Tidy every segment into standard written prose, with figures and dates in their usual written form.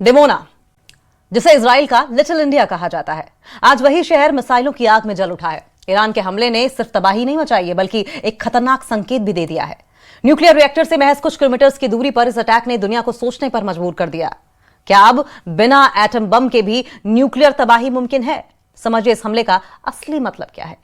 Dimona, जिसे Israel का little India कहा जाता है, आज वही शहर मिसाइलों की आग में जल उठा है। ईरान के हमले ने सिर्फ तबाही नहीं मचाई है, बल्कि एक खतरनाक संकेत भी दे दिया है। न्यूक्लियर रिएक्टर से महज कुछ किलोमीटर की दूरी पर इस अटैक ने दुनिया को सोचने पर मजबूर कर दिया। क्या अब बिना एटम बम के भी न्यूक्लियर तबाही मुमकिन है? समझिए इस हमले का असली मतलब क्या है।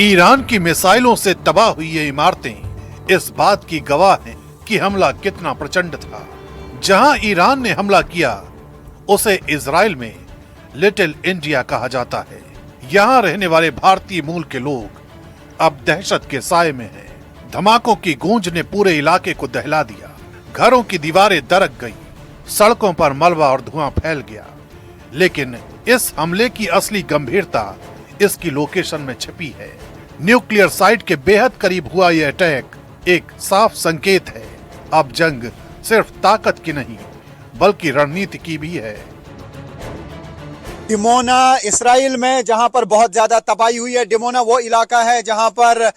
ईरान की मिसाइलों से तबाह हुई ये इमारतें इस बात की गवाह हैं कि हमला कितना प्रचंड था। जहां ईरान ने हमला किया उसे इजराइल में लिटिल इंडिया कहा जाता है। यहां रहने वाले भारतीय मूल के लोग अब दहशत के साए में हैं। धमाकों की गूंज ने पूरे इलाके को दहला दिया। घरों की दीवारें दरक गई, सड़कों पर मलबा और धुआं फैल गया। लेकिन इस हमले की असली गंभीरता इसकी लोकेशन में छिपी है। न्यूक्लियर साइट के बेहद करीब हुआ यह अटैक एक साफ संकेत है। अब जंग सिर्फ ताकत की नहीं, बल्कि रणनीति की भी है। डिमोना इस्राइल में जहां पर बहुत ज्यादा तबाही हुई है। डिमोना वो इलाका है जहां पर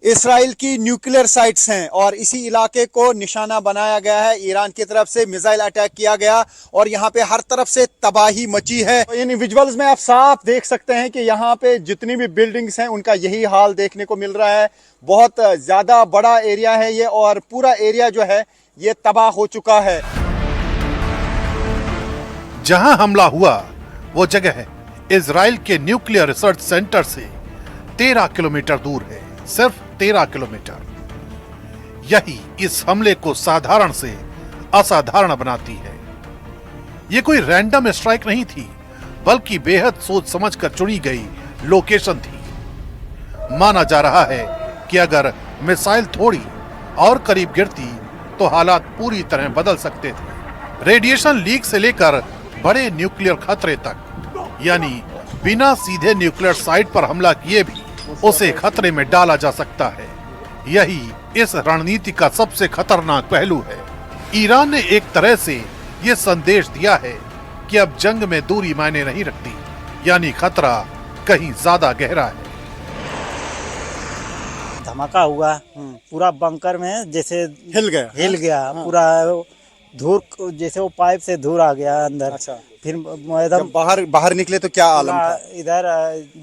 इस्राइल की न्यूक्लियर साइट्स हैं और इसी इलाके को निशाना बनाया गया है। ईरान की तरफ से मिसाइल अटैक किया गया और यहाँ पे हर तरफ से तबाही मची है। इन विजुअल्स में आप साफ देख सकते हैं कि यहाँ पे जितनी भी बिल्डिंग्स हैं उनका यही हाल देखने को मिल रहा है। बहुत ज्यादा बड़ा एरिया है ये और पूरा एरिया जो है ये तबाह हो चुका है। जहां हमला हुआ वो जगह इजराइल के न्यूक्लियर रिसर्च सेंटर से 13 किलोमीटर दूर है। सिर्फ 13 किलोमीटर। यही इस हमले को साधारण से असाधारण बनाती है। ये कोई रैंडम स्ट्राइक नहीं थी, बल्कि बेहद सोच समझकर चुनी गई लोकेशन थी। माना जा रहा है कि अगर मिसाइल थोड़ी और करीब गिरती तो हालात पूरी तरह बदल सकते थे। रेडिएशन लीक से लेकर बड़े न्यूक्लियर खतरे तक, यानी बिना सीधे न्यूक्लियर साइट पर हमला किए भी उसे खतरे में डाला जा सकता है। यही इस रणनीति का सबसे खतरनाक पहलू है। ईरान ने एक तरह से ये संदेश दिया है कि अब जंग में दूरी मायने नहीं रखती, यानी खतरा कहीं ज्यादा गहरा है। धमाका हुआ पूरा बंकर में जैसे हिल गया हाँ। पूरा धूल, जैसे वो पाइप से धूल आ गया अंदर। अच्छा। फिर एकदम बाहर निकले तो क्या आलम था? इधर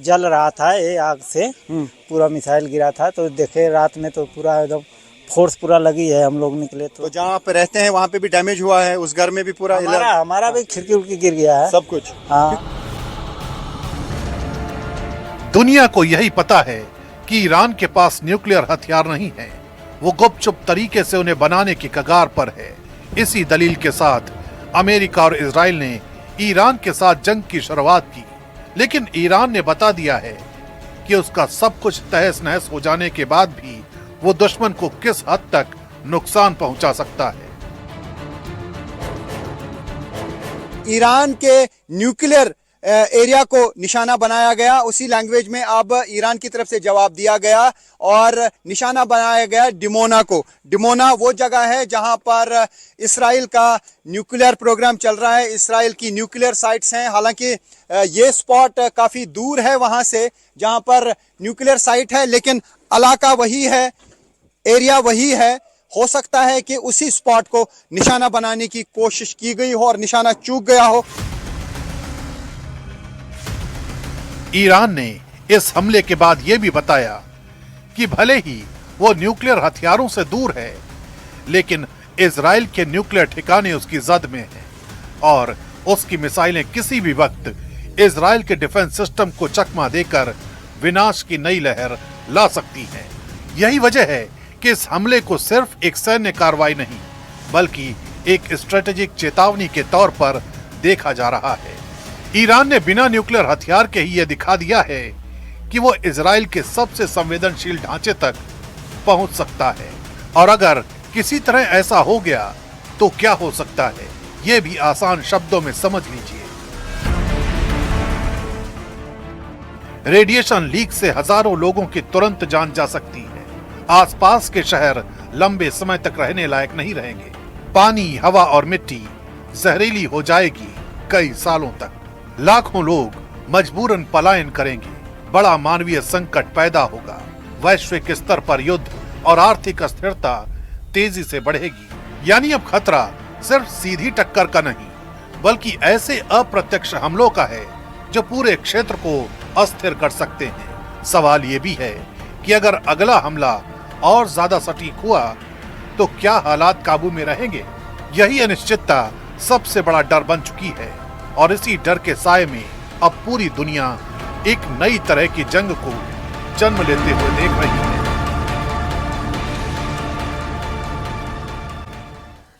जल रहा था ये आग से। पूरा मिसाइल गिरा था तो देखे रात में तो पूरा एकदम फोर्स पूरा लगी है। हम लोग निकले तो जहाँ पे रहते हैं वहाँ पे भी डैमेज हुआ है। उस घर में भी पूरा हमारा भी खिड़की उड़की गिर गया है, सब कुछ। हाँ। दुनिया को यही पता है कि ईरान के पास न्यूक्लियर हथियार नहीं है। वो गुपचुप तरीके से उन्हें बनाने की कगार पर है। इसी दलील के साथ अमेरिका और इजराइल ने ईरान के साथ जंग की शुरुआत की। लेकिन ईरान ने बता दिया है कि उसका सब कुछ तहस नहस हो जाने के बाद भी वो दुश्मन को किस हद तक नुकसान पहुंचा सकता है। ईरान के न्यूक्लियर एरिया को निशाना बनाया गया। उसी लैंग्वेज में अब ईरान की तरफ से जवाब दिया गया और निशाना बनाया गया डिमोना को। डिमोना वो जगह है जहां पर इस्राइल का न्यूक्लियर प्रोग्राम चल रहा है। इस्राइल की न्यूक्लियर साइट्स हैं। हालांकि ये स्पॉट काफी दूर है वहां से जहां पर न्यूक्लियर साइट है, लेकिन इलाका वही है, एरिया वही है। हो सकता है कि उसी स्पॉट को निशाना बनाने की कोशिश की गई हो और निशाना चूक गया हो। ईरान ने इस हमले के बाद यह भी बताया कि भले ही वो न्यूक्लियर हथियारों से दूर है, लेकिन इजराइल के न्यूक्लियर ठिकाने उसकी जद में हैं और उसकी मिसाइलें किसी भी वक्त इजराइल के डिफेंस सिस्टम को चकमा देकर विनाश की नई लहर ला सकती हैं। यही वजह है कि इस हमले को सिर्फ एक सैन्य कार्रवाई नहीं, बल्कि एक स्ट्रेटेजिक चेतावनी के तौर पर देखा जा रहा है। ईरान ने बिना न्यूक्लियर हथियार के ही यह दिखा दिया है कि वो इजराइल के सबसे संवेदनशील ढांचे तक पहुंच सकता है। और अगर किसी तरह ऐसा हो गया तो क्या हो सकता है, ये भी आसान शब्दों में समझ लीजिए। रेडिएशन लीक से हजारों लोगों की तुरंत जान जा सकती है। आसपास के शहर लंबे समय तक रहने लायक नहीं रहेंगे। पानी, हवा और मिट्टी जहरीली हो जाएगी कई सालों तक। लाखों लोग मजबूरन पलायन करेंगे, बड़ा मानवीय संकट पैदा होगा, वैश्विक स्तर पर युद्ध और आर्थिक अस्थिरता तेजी से बढ़ेगी। यानी अब खतरा सिर्फ सीधी टक्कर का नहीं, बल्कि ऐसे अप्रत्यक्ष हमलों का है जो पूरे क्षेत्र को अस्थिर कर सकते हैं। सवाल ये भी है कि अगर अगला हमला और ज्यादा सटीक हुआ तो क्या हालात काबू में रहेंगे? यही अनिश्चितता सबसे बड़ा डर बन चुकी है और इसी डर के साए में अब पूरी दुनिया एक नई तरह की जंग को जन्म लेते हुए देख रही है।